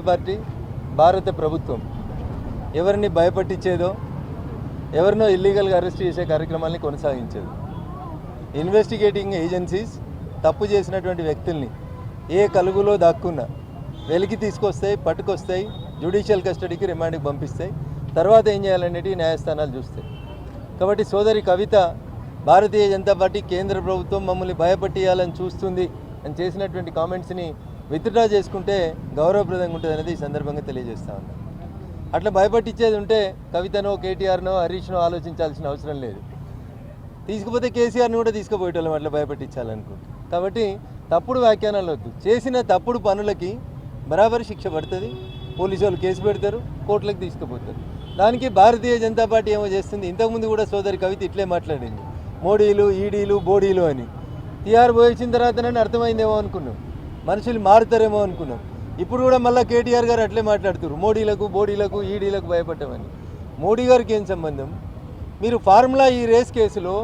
Party భారత ప్రభుత్వం ఎవరిని భయపట్టించేదో ఎవరినో ఇల్లీగల్గా అరెస్ట్ చేసే కార్యక్రమాన్ని కొనసాగించేది. ఇన్వెస్టిగేటింగ్ ఏజెన్సీస్ తప్పు చేసినటువంటి వ్యక్తుల్ని ఏ కలుగులో దాక్కున్నా వెలికి తీసుకొస్తాయి, పట్టుకొస్తాయి, జ్యుడిషియల్ కస్టడీకి రిమాండ్కి పంపిస్తాయి. తర్వాత ఏం చేయాలనేది న్యాయస్థానాలు చూస్తాయి. కాబట్టి సోదరి కవిత భారతీయ జనతా పార్టీ కేంద్ర ప్రభుత్వం మమ్మల్ని భయపట్టియాలని చూస్తుంది అని చేసినటువంటి కామెంట్స్ని విత్డ్రా చేసుకుంటే గౌరవప్రదంగా ఉంటుంది అనేది ఈ సందర్భంగా తెలియజేస్తా ఉన్నాను. అట్లా భయపట్టించేది ఉంటే కవితనో, కేటీఆర్నో, హరీష్నో ఆలోచించాల్సిన అవసరం లేదు. తీసుకుపోతే కేసీఆర్ని కూడా తీసుకుపోయేటోళ్ళం అట్లా భయపట్టించాలనుకుంటే. కాబట్టి తప్పుడు వ్యాఖ్యానాలు వద్దు. చేసిన తప్పుడు పనులకి బరాబరి శిక్ష పడుతుంది. పోలీసు వాళ్ళు కేసు పెడతారు, కోర్టులకు తీసుకుపోతారు. దానికి భారతీయ జనతా పార్టీ ఏమో చేస్తుంది. ఇంతకుముందు కూడా సోదరి కవిత ఇట్లే మాట్లాడింది, మోడీలు, ఈడీలు, బోడీలు అని. టీఆర్ పోయించిన తర్వాతనే అర్థమైందేమో అనుకున్నాం, మనుషులు మారుతారేమో అనుకున్నాం. ఇప్పుడు కూడా మళ్ళీ కేటీఆర్ గారు అట్లే మాట్లాడుతున్నారు, మోడీలకు, బోడీలకు, ఈడీలకు భయపడ్డామని. మోడీ గారికి ఏం సంబంధం? మీరు ఫార్ములా ఈ రేస్ కేసులో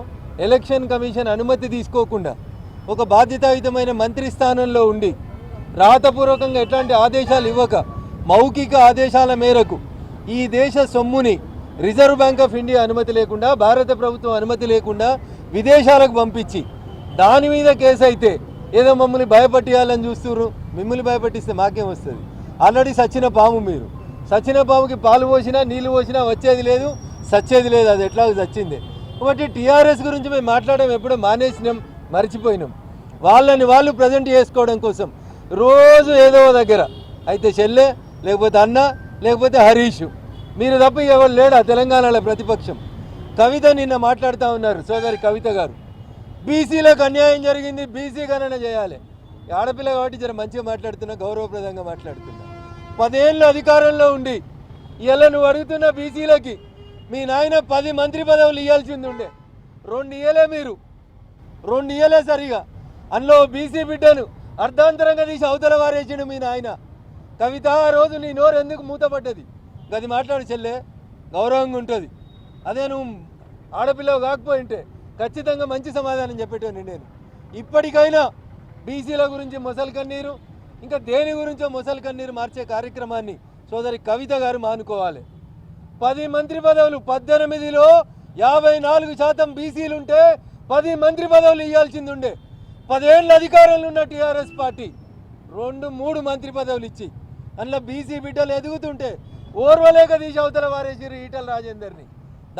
ఎలక్షన్ కమిషన్ అనుమతి తీసుకోకుండా ఒక బాధ్యతాయుతమైన మంత్రి స్థానంలో ఉండి రాతపూర్వకంగా ఎట్లాంటి ఆదేశాలు ఇవ్వక మౌఖిక ఆదేశాల మేరకు ఈ దేశ సొమ్ముని రిజర్వ్ బ్యాంక్ ఆఫ్ ఇండియా అనుమతి లేకుండా, భారత ప్రభుత్వం అనుమతి లేకుండా విదేశాలకు పంపించి దాని మీద కేసు అయితే ఏదో మమ్మల్ని భయపట్టియాలని చూస్తున్నారు. మిమ్మల్ని భయపట్టిస్తే మాకేం వస్తుంది? ఆల్రెడీ సచ్చిన పాము మీరు. సచ్చిన పాముకి పాలు పోసినా నీళ్లు పోసినా వచ్చేది లేదు, సచ్చేది లేదు. అది ఎట్లా చచ్చిందే. కాబట్టి టీఆర్ఎస్ గురించి మేము మాట్లాడడం ఎప్పుడో మానేసినాం, మర్చిపోయినాం. వాళ్ళని వాళ్ళు ప్రజెంట్ చేసుకోవడం కోసం రోజు ఏదో దగ్గర అయితే చెల్లె, లేకపోతే అన్న, లేకపోతే హరీష్, మీరు తప్ప ఎవరు లేడా తెలంగాణలో ప్రతిపక్షం? కవిత నిన్న మాట్లాడుతూ ఉన్నారు, సోదరి కవిత గారు, బీసీలకు అన్యాయం జరిగింది, బీసీ గణన చేయాలి. ఆడపిల్ల కాబట్టి జర మంచిగా మాట్లాడుతున్నా, గౌరవప్రదంగా మాట్లాడుతున్నా. 10 ఏళ్ళు అధికారంలో ఉండి ఇలా నువ్వు అడుగుతున్న బీసీలకి మీ నాయన 10 మంత్రి పదవులు ఇవ్వాల్సింది ఉండే. 2 ఇయ్యలే మీరు, 2 ఇయ్యలే సరిగా. అందులో బీసీ బిడ్డను అర్ధాంతరంగా తీసి అవతల వారేసిండు మీ నాయన. కవిత, ఆ రోజు నీ నోరు ఎందుకు మూతపడ్డది? గది మాట్లాడు చెల్లె, గౌరవంగా ఉంటుంది. అదే నువ్వు ఆడపిల్లవు కాకపోయింటే ఖచ్చితంగా మంచి సమాధానం చెప్పేటోని నేను. ఇప్పటికైనా బీసీల గురించి మొసలి కన్నీరు, ఇంకా దేని గురించో మొసలి కన్నీరు మార్చే కార్యక్రమాన్ని సోదరి కవిత గారు మానుకోవాలి. 10 మంత్రి పదవులు, 18లో 54% బీసీలుంటే 10 మంత్రి పదవులు ఇవ్వాల్సింది ఉండే. 10 ఏళ్ళ అధికారంలో ఉన్న టీఆర్ఎస్ పార్టీ 2-3 మంత్రి పదవులు ఇచ్చి అందులో బీసీ బిడ్డలు ఎదుగుతుంటే ఓర్వలేక తీసి అవతల వారేసిరు ఈటల రాజేందర్ని.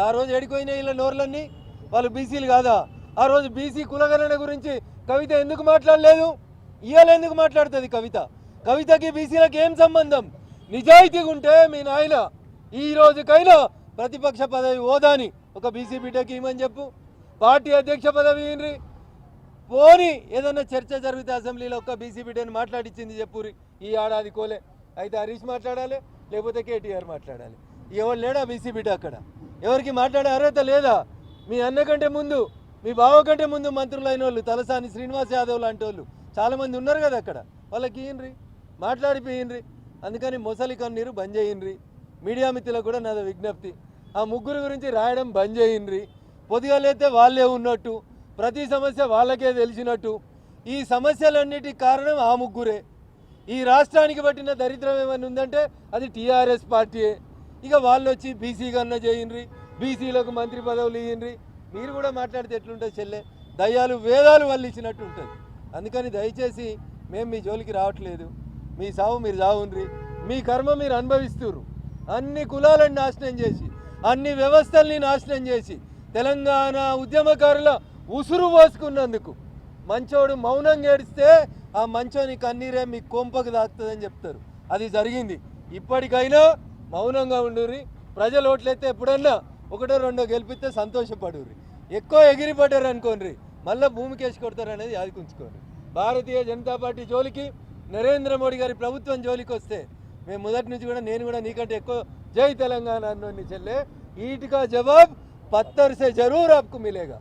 ఆ రోజు ఎడిపోయిన వీళ్ళ నోర్లన్నీ వాళ్ళు బీసీలు కాదా? ఆ రోజు బీసీ కులగణన గురించి కవిత ఎందుకు మాట్లాడలేదు? ఇవాళ ఎందుకు మాట్లాడుతుంది కవిత? కవితకి బీసీలకు ఏం సంబంధం? నిజాయితీగా ఉంటే మీ నాయన ఈ రోజుకైనా ప్రతిపక్ష పదవి హోదాని ఒక బీసీ బిడ్డకి ఇవ్వమని చెప్పు. పార్టీ అధ్యక్ష పదవి ఇవ్వండి. పోని ఏదన్నా చర్చ జరిగితే అసెంబ్లీలో ఒక్క బీసీ బిడ్డని మాట్లాడించింది చెప్పురి. ఈ ఏడాది కోలే అయితే హరీష్ మాట్లాడాలి, లేకపోతే కేటీఆర్ మాట్లాడాలి. ఎవరు లేడా బీసీ బిడ్డ అక్కడ? ఎవరికి మాట్లాడే అర్హత లేదా? మీ అన్న కంటే ముందు, మీ బావ కంటే ముందు మంత్రులైన వాళ్ళు, తలసాని శ్రీనివాస్ యాదవ్ లాంటి వాళ్ళు చాలామంది ఉన్నారు కదా అక్కడ. వాళ్ళకి ఇయ్యండి, మాట్లాడిపోయిండ్రి. అందుకని మొసలి కన్నీరు బంద్ చేయండి. మీడియా మిత్రులకు కూడా నాది విజ్ఞప్తి, ఆ ముగ్గురు గురించి రాయడం బంద్ చేయండి. పొద్దుగాలైతే వాళ్ళే ఉన్నట్టు, ప్రతి సమస్య వాళ్ళకే తెలిసినట్టు. ఈ సమస్యలన్నిటికి కారణం ఆ ముగ్గురే. ఈ రాష్ట్రానికి పట్టిన దరిద్రం ఏమైనా ఉందంటే అది టీఆర్ఎస్ పార్టీయే. ఇక వాళ్ళు వచ్చి బీసీ గణన చేయండి, బీసీలకు మంత్రి పదవులు ఇవ్వండి. మీరు కూడా మాట్లాడితే ఎట్లుంటుంది చెల్లె? దయ్యాలు వేదాలు వాళ్ళు ఇచ్చినట్టు ఉంటుంది. అందుకని దయచేసి మేము మీ జోలికి రావట్లేదు. మీ సావు మీరు సావుండ్రి, మీ కర్మ మీరు అనుభవిస్తున్నారు. అన్ని కులాలను నాశనం చేసి, అన్ని వ్యవస్థల్ని నాశనం చేసి, తెలంగాణ ఉద్యమకారుల ఉసురు పోసుకున్నందుకు మంచోడు మౌనంగా ఏడిస్తే ఆ మంచోని కన్నీరే మీ కొంపకు దాక్తుందని చెప్తారు. అది జరిగింది. ఇప్పటికైనా మౌనంగా ఉండుర్రి. ప్రజలు ఓట్లయితే ఎప్పుడన్నా 1-2 గెలిపిస్తే సంతోషపడుర్రి. ఎక్కువ ఎగిరిపడ్డారు అనుకోండి, మళ్ళీ భూమికి వేసి కొడతారు అనేది యాదికుంచుకోండి. భారతీయ జనతా పార్టీ జోలికి, నరేంద్ర మోడీ గారి ప్రభుత్వం జోలికి వస్తే మేము మొదటి నుంచి కూడా, నేను కూడా నీకంటే ఎక్కువ జై తెలంగాణ అన్నోని చెల్లె. ఈట్ కా జవాబ్ పత్తర్ సే జరూర్ ఆప్కు మిలేగా.